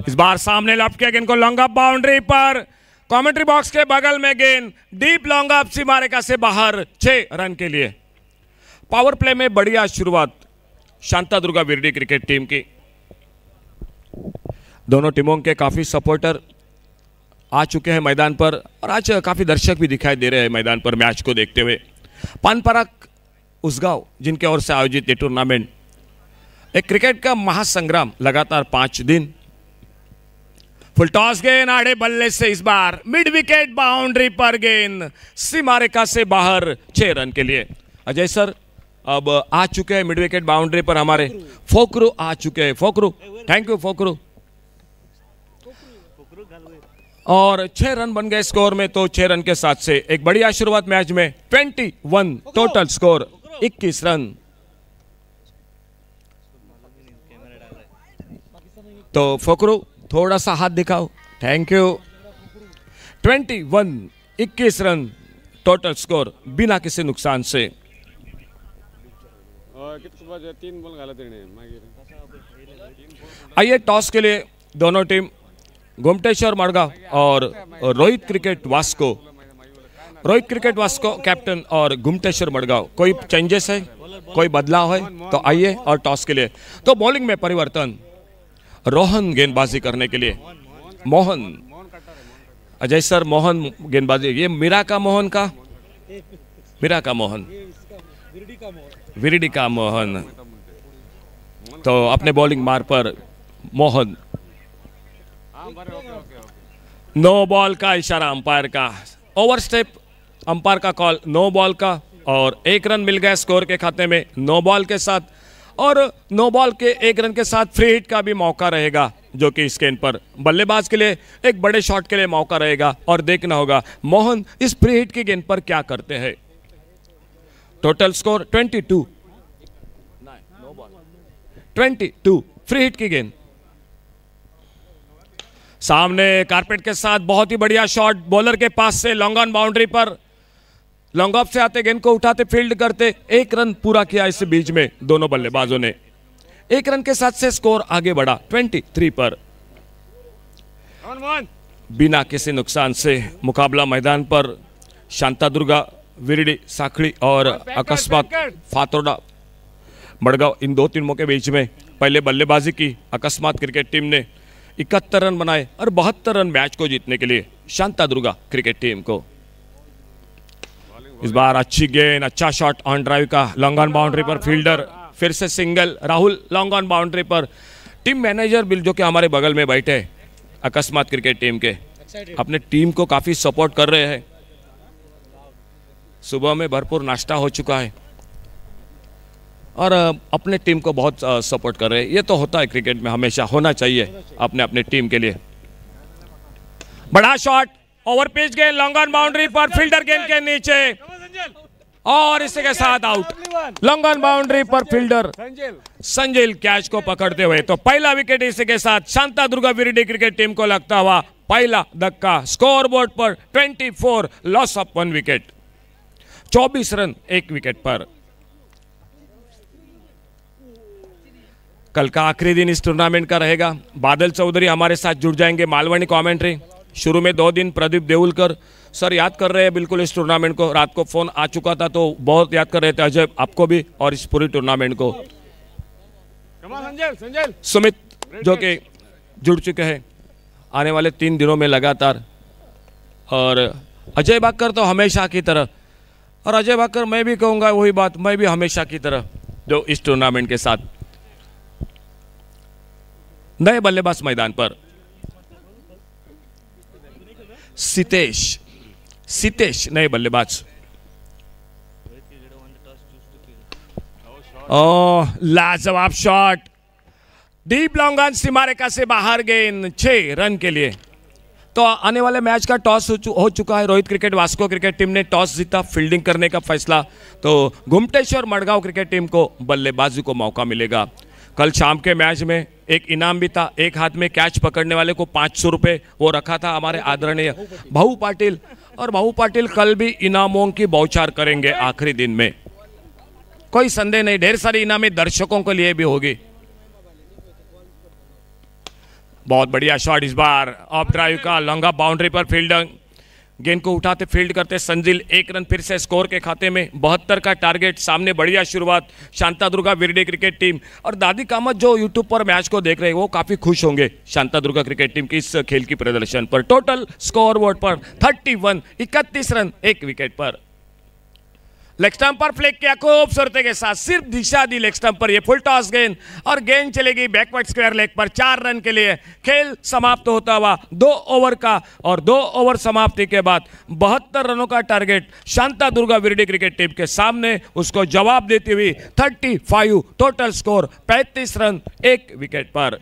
इस बार सामने लॉफ्ट किया गेंद को लॉन्ग अप बाउंड्री पर, कमेंट्री बॉक्स के बगल में गेंद डीप लॉन्ग अप सीमा रेखा से बाहर 6 रन के लिए। पावर प्ले में बढ़िया शुरुआत शांतादुर्गा विरडी क्रिकेट टीम की। दोनों टीमों के काफी सपोर्टर आ चुके हैं मैदान पर, और आज काफी दर्शक भी दिखाई दे रहे हैं मैदान पर मैच को देखते हुए। पानपराग उसगांव जिनके ओर से आयोजित ये टूर्नामेंट एक क्रिकेट का महासंग्राम, लगातार 5 दिन। फुल टॉस गेंद आड़े बल्ले से इस बार मिड विकेट बाउंड्री पर गेंद सीमा रेखा से बाहर 6 रन के लिए। अजय सर अब आ चुके हैं मिड विकेट बाउंड्री पर, हमारे फोकरू आ चुके हैं। फोकरू, थैंक यू फोकरू। और 6 रन बन गए स्कोर में, तो 6 रन के साथ से एक बढ़िया शुरुआत मैच में। 21 टोटल स्कोर, 21 रन। तो फोकरू थोड़ा सा हाथ दिखाओ, thank you. 21 run total score बिना किसी नुकसान से। आइए टॉस के लिए दोनों टीम गुमटेश्वर मड़गांव और Rohit cricket Vasco. Rohit cricket Vasco captain और गुमटेश्वर मड़गांव, कोई चेंजेस है, कोई बदलाव है तो आइए। और टॉस के लिए तो बॉलिंग में परिवर्तन, रोहन गेंदबाजी करने के लिए। मोहन, अजय सर मोहन गेंदबाजी, ये मीरा का मोहन का, मीरा का मोहन, विरडी का मोहन। तो अपने बॉलिंग मार्ग पर मोहन। नो बॉल का इशारा अंपायर का, ओवर स्टेप अंपायर का कॉल, नो बॉल का, और 1 रन मिल गया स्कोर के खाते में नो बॉल के साथ। और नो बॉल के 1 रन के साथ फ्री हिट का भी मौका रहेगा, जो कि इस गेंद पर बल्लेबाज के लिए एक बड़े शॉट के लिए मौका रहेगा, और देखना होगा मोहन इस फ्री हिट की गेंद पर क्या करते हैं। टोटल स्कोर 22 फ्री हिट की गेंद। सामने कारपेट के साथ बहुत ही बढ़िया शॉट बॉलर के पास से, लॉन्ग ऑन बाउंड्री पर, लॉन्ग ऑफ से आते गेंद को उठाते फील्ड करते 1 रन पूरा किया इस बीच में दोनों बल्लेबाजों ने। 1 रन के साथ से स्कोर आगे बढ़ा 23 पर। बिना किसी नुकसान से मुकाबला मैदान पर शांतादुर्गा विरडी साखड़ी और अकस्मात फातोड़ा मड़गांव, इन 2 टीमों के बीच में पहले बल्लेबाजी की अकस्मात क्रिकेट टीम ने 71 रन बनाए और 72 रन मैच को जीतने के लिए शांतादुर्गा क्रिकेट टीम को। इस बार अच्छी गेंद, अच्छा शॉट ऑन ड्राइव का, लॉन्ग ऑन बाउंड्री पर फील्डर, फिर से single, Rahul long on boundary पर। टीम मैनेजर बिल जो कि हमारे बगल में बैठे अकस्मात क्रिकेट टीम के अपने टीम को काफ़ी सपोर्ट कर रहे हैं। सुबह में भरपूर नाश्ता हो चुका है और अपने टीम को बहुत सपोर्ट कर रहे हैं। ये तो होता है क्रिकेट में, हमेशा होना चाहिए अपने अपने टीम के लिए। बड़ा शॉट, ओवर पिच गेंद, लॉन्ग ऑन बाउंड्री पर, फील्डर गेंद के नीचे और इसी के साथ आउट। लॉन्ग ऑन बाउंड्री पर फील्डर संजिल कैच को पकड़ते हुए। तो पहला विकेट इसी के साथ शांतादुर्गा विरडी क्रिकेट टीम को लगता हुआ पहला धक्का। स्कोर बोर्ड पर 24, loss of 1 wicket, 24 run 1 wicket पर। कल का आखिरी दिन इस टूर्नामेंट का रहेगा। बादल चौधरी हमारे साथ जुड़ जाएंगे, मालवणी कमेंट्री। शुरू में 2 दिन प्रदीप देउलकर सर याद कर रहे हैं बिल्कुल इस टूर्नामेंट को। रात को फोन आ चुका था तो बहुत याद कर रहे थे अजय, आपको भी और इस पूरी टूर्नामेंट को। सुमित जो कि जुड़ चुके हैं आने वाले 3 दिनों में लगातार, और अजय बाकर तो हमेशा की तरह, और अजय बाकर मैं भी कहूँगा वही बात, मैं भी हमेशा की तरह जो इस टूर्नामेंट के साथ। नए बल्लेबाज मैदान पर सितेश नए बल्लेबाज। लाजवाब शॉट, डीप लॉन्ग ऑन सीमा रेखा से बाहर गेंद, 6 रन के लिए। तो आने वाले मैच का टॉस हो चुका है। Rohit cricket Vasco cricket team ने टॉस जीता, फील्डिंग करने का फैसला। तो घुमटेश्वर मडगांव क्रिकेट टीम को बल्लेबाजी को मौका मिलेगा। कल शाम के मैच में एक इनाम भी था, एक हाथ में कैच पकड़ने वाले को 500 रुपये वो रखा था हमारे आदरणीय भाऊ पाटिल, और भाऊ पाटिल कल भी इनामों की बौछार करेंगे आखिरी दिन में, कोई संदेह नहीं। ढेर सारी इनामें दर्शकों के लिए भी होगी। बहुत बढ़िया शॉट इस बार, ऑफ ड्राइव का, लॉन्ग ऑफ बाउंड्री पर फील्डर गेंद को उठाते फील्ड करते संजिल, 1 रन फिर से स्कोर के खाते में। 72 का टारगेट सामने, बढ़िया शुरुआत शांतादुर्गा विरडी क्रिकेट टीम। और दादी कामत जो यूट्यूब पर मैच को देख रहे हैं वो काफी खुश होंगे शांतादुर्गा क्रिकेट टीम की इस खेल की प्रदर्शन पर। टोटल स्कोर बोर्ड पर 31, 31 रन 1 विकेट पर। लेग स्टंप पर फ्लिक किया खूबसूरती के साथ, सिर्फ दिशा दी लेग स्टंप पर। ये फुल टॉस गेंद और गेंद चलेगी बैकवर्ड स्क्वायर लेग पर, 4 रन के लिए। खेल समाप्त होता हुआ 2 ओवर का, और 2 ओवर समाप्ति के बाद 72 रनों का target Shantadurga Virdi cricket team के सामने, उसको जवाब देती हुई 35, टोटल स्कोर 35 रन 1 विकेट पर।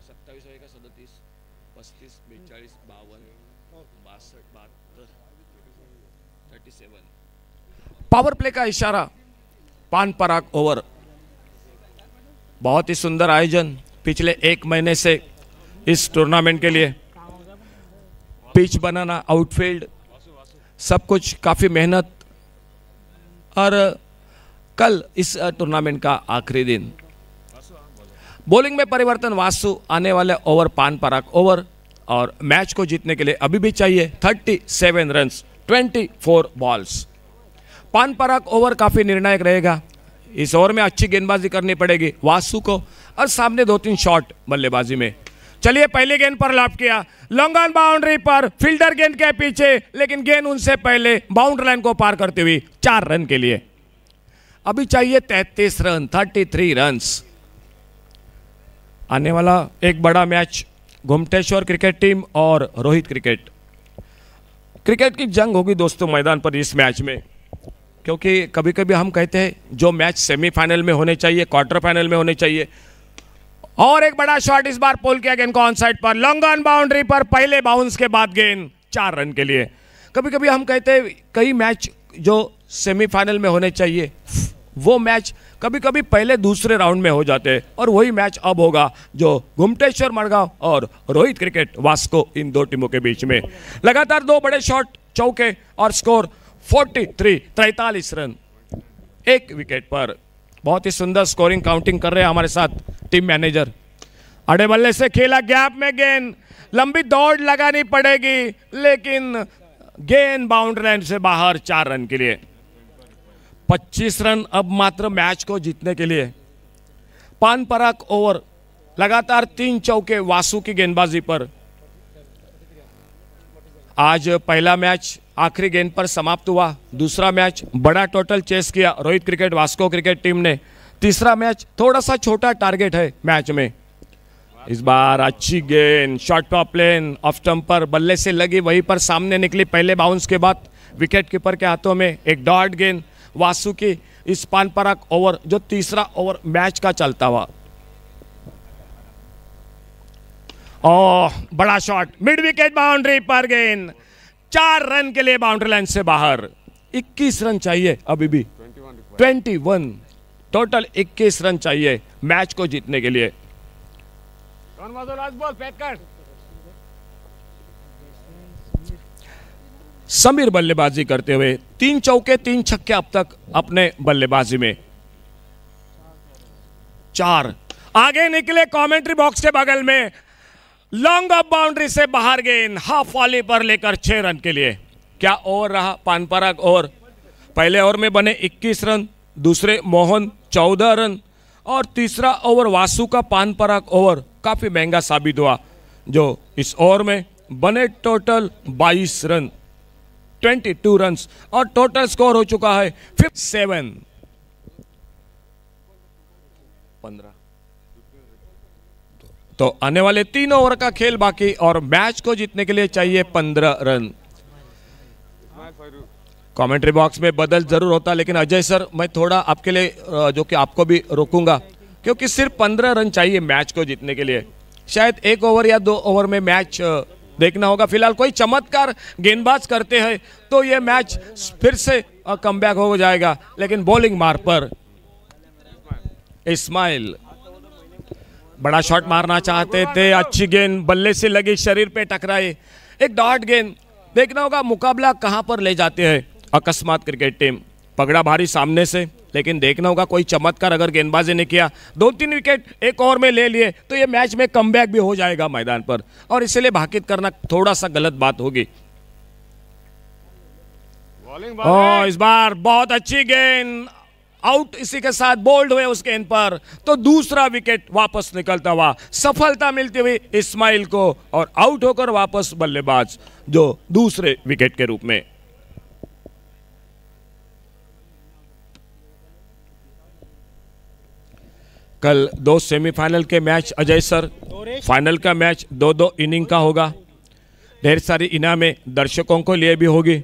27, 37, 35, 42, 52, 62, 37। पावर प्ले का इशारा, पान पराग ओवर। बहुत ही सुंदर आयोजन पिछले 1 महीने से इस टूर्नामेंट के लिए। पिच बनाना, आउटफील्ड, सब कुछ काफी मेहनत, और कल इस टूर्नामेंट का आखिरी दिन। बॉलिंग में परिवर्तन, वासु आने वाले ओवर पान पराग ओवर, और मैच को जीतने के लिए अभी भी चाहिए 37 रन्स 24 बॉल्स। पान पराग ओवर काफी निर्णायक रहेगा। इस ओवर में अच्छी गेंदबाजी करनी पड़ेगी वासु को, और सामने 2-3 शॉट बल्लेबाजी में। चलिए पहली गेंद पर लॉफ्ट किया, लॉन्ग ऑन बाउंड्री पर, फील्डर गेंद के पीछे, लेकिन गेंद उनसे पहले बाउंड्री लाइन को पार करते हुए 4 रन के लिए। अभी चाहिए 33 रन, 33 रन्स। आने वाला एक बड़ा मैच घुमटेश्वर क्रिकेट टीम और रोहित क्रिकेट की जंग होगी दोस्तों मैदान पर इस मैच में, क्योंकि कभी कभी हम कहते हैं जो मैच सेमीफाइनल में होने चाहिए, क्वार्टर फाइनल में होने चाहिए। और एक बड़ा शॉट इस बार पोल किया गेंद को ऑन साइड पर, लॉन्ग ऑन बाउंड्री पर, पहले बाउंस के बाद गेंद, 4 रन के लिए। कभी कभी हम कहते हैं कई मैच जो सेमीफाइनल में होने चाहिए वो मैच कभी कभी पहले दूसरे राउंड में हो जाते हैं, और वही मैच अब होगा जो घुमटेश्वर मडगांव और रोहित क्रिकेट वास्को, इन 2 टीमों के बीच में। लगातार 2 बड़े शॉट, चौके, और स्कोर 43 रन 1 विकेट पर। बहुत ही सुंदर स्कोरिंग काउंटिंग कर रहे हैं हमारे साथ टीम मैनेजर। अड़े बल्ले से खेला, गैप में गेंद, लंबी दौड़ लगानी पड़ेगी, लेकिन गेंद बाउंड्री लाइन से बाहर, 4 रन के लिए। 25 रन अब मात्र मैच को जीतने के लिए। पान पराग ओवर, लगातार 3 चौके वासु की गेंदबाजी पर। आज पहला मैच आखिरी गेंद पर समाप्त हुआ, दूसरा मैच बड़ा टोटल चेस किया Rohit cricket Vasco cricket team ने। तीसरा मैच थोड़ा सा छोटा टारगेट है मैच में, इस बार अच्छी गेंद, short top lane, of stumper, बल्ले से लगी वहीं पर सामने निकली पहले बाउंस के बाद विकेट कीपर के हाथों में एक डॉट गेंद। वासु की इस पानपराग ओवर जो तीसरा ओवर मैच का चलता हुआ, बड़ा शॉट, मिड विकेट बाउंड्री पर गेंद, 4 रन के लिए बाउंड्री लाइन से बाहर। 21 रन चाहिए अभी भी, 21 टोटल 21 रन चाहिए मैच को जीतने के लिए। समीर बल्लेबाजी करते हुए 3 चौके 3 छक्के अब तक अपने बल्लेबाजी में। 4 आगे निकले कमेंट्री बॉक्स के बगल में, लॉन्ग ऑफ बाउंड्री से बाहर गेंद, हाफ वॉली पर लेकर 6 रन के लिए। क्या ओवर रहा पानपराग ओवर। पहले ओवर में बने 21 रन, दूसरे मोहन 14 रन और तीसरा ओवर वासु का पानपराग ओवर काफी महंगा साबित हुआ, जो इस ओवर में बने टोटल 22 रन, 22 रन और टोटल स्कोर हो चुका है 57। 15। तो आने वाले 3 ओवर का खेल बाकी और मैच को जीतने के लिए चाहिए 15 रन। कमेंट्री बॉक्स में बदल जरूर होता, लेकिन अजय सर मैं थोड़ा आपके लिए जो कि आपको भी रोकूंगा, क्योंकि सिर्फ 15 रन चाहिए मैच को जीतने के लिए। शायद 1 ओवर या 2 ओवर में मैच देखना होगा। फिलहाल कोई चमत्कार गेंदबाज करते हैं तो ये मैच फिर से कमबैक हो जाएगा, लेकिन बॉलिंग मार पर इस्माइल बड़ा शॉट मारना चाहते थे, अच्छी गेंद बल्ले से लगी, शरीर पे टकराई, एक डॉट गेंद। देखना होगा मुकाबला कहां पर ले जाते हैं अकस्मात क्रिकेट टीम। पगड़ा भारी सामने से, लेकिन देखना होगा कोई चमत्कार अगर गेंदबाजी ने किया, 2-3 विकेट 1 ओवर में ले लिए तो ये मैच में कमबैक भी हो जाएगा मैदान पर, और इसलिए भाकित करना थोड़ा सा गलत बात होगी। इस बार बहुत अच्छी गेंद, आउट इसी के साथ बोल्ड हुए उस गेंद पर, तो दूसरा विकेट वापस निकलता हुआ, सफलता मिलती हुई इस्माइल को और आउट होकर वापस बल्लेबाज जो दूसरे विकेट के रूप में। कल 2 सेमीफाइनल के मैच अजय सर, फाइनल का मैच 2-2 इनिंग का होगा। ढेर सारी इनामें दर्शकों को लिए भी होगी,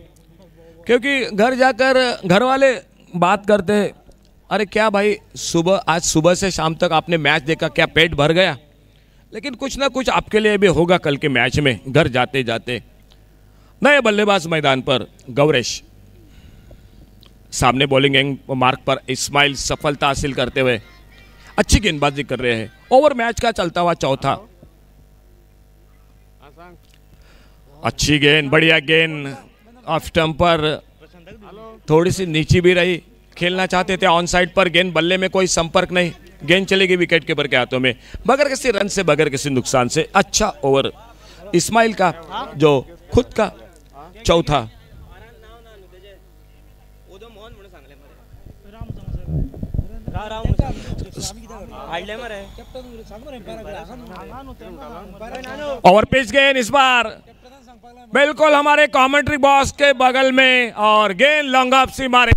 क्योंकि घर जाकर घर वाले बात करते हैं, अरे क्या भाई आज सुबह से शाम तक आपने मैच देखा, क्या पेट भर गया? लेकिन कुछ ना कुछ आपके लिए भी होगा कल के मैच में घर जाते जाते। नए बल्लेबाज मैदान पर गौरेश, सामने बॉलिंग मार्क पर इस्माइल सफलता हासिल करते हुए अच्छी गेंदबाजी कर रहे हैं। ओवर मैच का चलता हुआ चौथा, अच्छी गेंद, बढ़िया गेंद, ऑफ स्टंप पर थोड़ी सी नीची भी रही, खेलना चाहते थे ऑन साइड पर, गेंद बल्ले में कोई संपर्क नहीं, गेंद चलेगी विकेट कीपर के हाथों में बगैर किसी रन से, बगैर किसी नुकसान से। अच्छा ओवर इस्माइल का जो खुद का चौथा। ओवर पिच गेंद इस बार बिल्कुल हमारे कमेंट्री बॉक्स के बगल में, और गेंद लॉन्ग ऑफ सी मारे।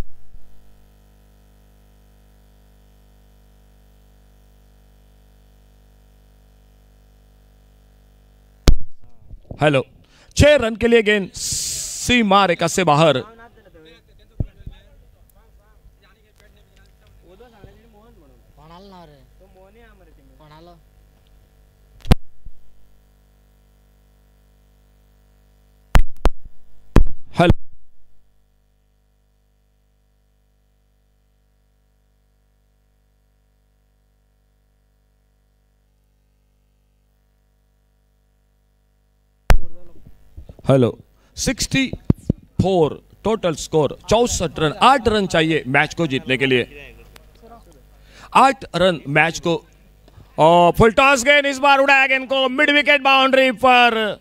हेलो, 6 रन के लिए गेंद सीमा रेखा से बाहर। Hello, hello, 64 total score, 64 run, 8 run चाहिए मैच को जीतने के लिए। 8 रन मैच को, और फुल टॉस गेंद इस बार उड़ाया गेंद को मिड विकेट बाउंड्री पर।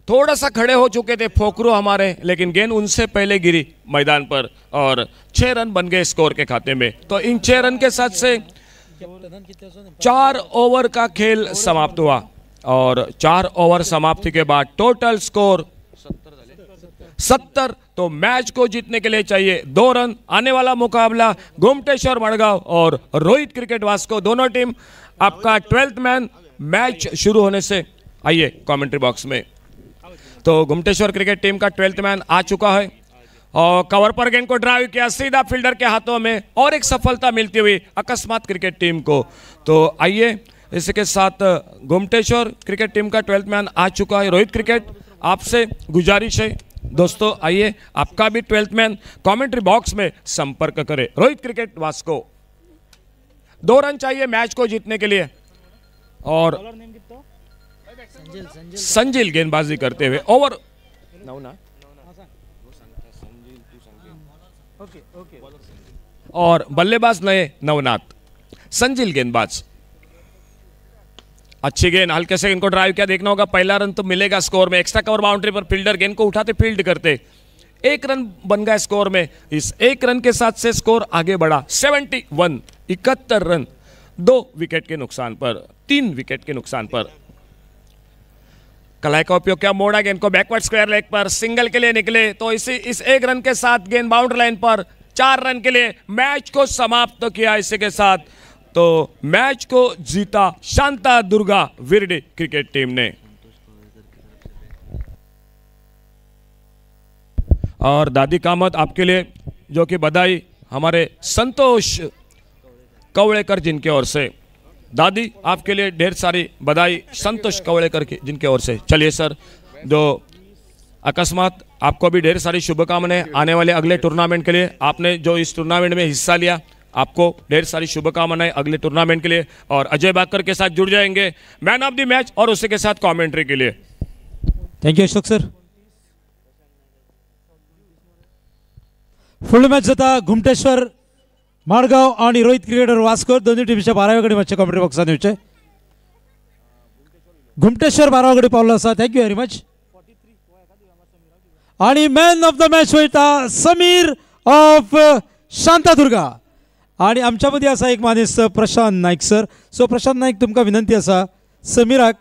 थोड़ा सा खड़े हो चुके थे फोकरो हमारे, लेकिन गेंद उनसे पहले गिरी मैदान पर और 6 रन बन गए स्कोर के खाते में। तो इन 6 रन के साथ से 4 ओवर का खेल समाप्त हुआ, और 4 ओवर समाप्ति के बाद टोटल स्कोर 70। तो मैच को जीतने के लिए चाहिए 2 रन। आने वाला मुकाबला गोमटेश्वर मड़गांव और रोहित क्रिकेट वास्को, दोनों टीम आपका 12th मैन मैच शुरू होने से आइए कमेंट्री बॉक्स में। तो गुमटेश्वर क्रिकेट टीम का 12th मैन आ चुका है और कवर पर गेंद को ड्राइव किया सीधा फील्डर के हाथों में और एक सफलता मिलती हुई अकस्मात क्रिकेट टीम को। तो आइए इसके साथ गुमटेश्वर क्रिकेट टीम का 12th मैन आ चुका है। रोहित क्रिकेट आपसे गुजारिश है दोस्तों, आइए आपका भी 12th मैन कमेंट्री बॉक्स में संपर्क करें। रोहित क्रिकेट वास्को 2 रन चाहिए मैच को जीतने के लिए और संजील गेंदबाजी करते हुए ओवर और बल्लेबाज नए नवनाथ। संजील गेंदबाज अच्छी गेंद हल्के से इनको ड्राइव किया, देखना होगा पहला रन तो मिलेगा स्कोर में। एक्स्ट्रा कवर बाउंड्री पर फील्डर गेंद को उठाते फील्ड करते 1 रन बन गया स्कोर में। इस 1 रन के साथ से स्कोर आगे बढ़ा 71 71 रन 2 विकेट के नुकसान पर 3 विकेट के नुकसान पर। कलाई का उपयोग किया, मोड़ा गेंद को बैकवर्ड स्क्वायर लेग पर सिंगल के लिए निकले तो इस 1 रन के साथ गेंद बाउंड्री लाइन पर 4 रन के लिए मैच को समाप्त किया। इसी के साथ तो मैच को जीता शांता दुर्गा विरडी क्रिकेट टीम ने। और दादी कामत आपके लिए जो कि बधाई हमारे संतोष कवड़ेकर जिनके ओर से। दादी आपके लिए ढेर सारी बधाई संतोष कवड़ेकर की जिनके ओर से। चलिए सर, जो अकस्मात आपको भी ढेर सारी शुभकामनाएं आने वाले अगले टूर्नामेंट के लिए। आपने जो इस टूर्नामेंट में हिस्सा लिया आपको ढेर सारी शुभकामनाएं अगले टूर्नामेंट के लिए। और अजय बाकर के साथ जुड़ जाएंगे मैन ऑफ द मैच और उसी के साथ कमेंट्री के लिए। Thank you Ashok sir. Full match जाता घुमटेश्वर माडगाव आणि रोहित क्रिकेटर वास्को दोन्ही टीमच्या 12व्या गडी मॅचच्या कमेंट्री बॉक्सात येवचे। घुमटेश्वर 12व्या गडी पावलो आसा। Thank you very much. आणि मॅन ऑफ द मॅच वयता समीर ऑफ शांतादुर्गा आणि आमच्या मध्ये असा एक मानेस प्रशांत नाईक सर। सो प्रशांत नाईक तुमकां विनंती आसा समीराक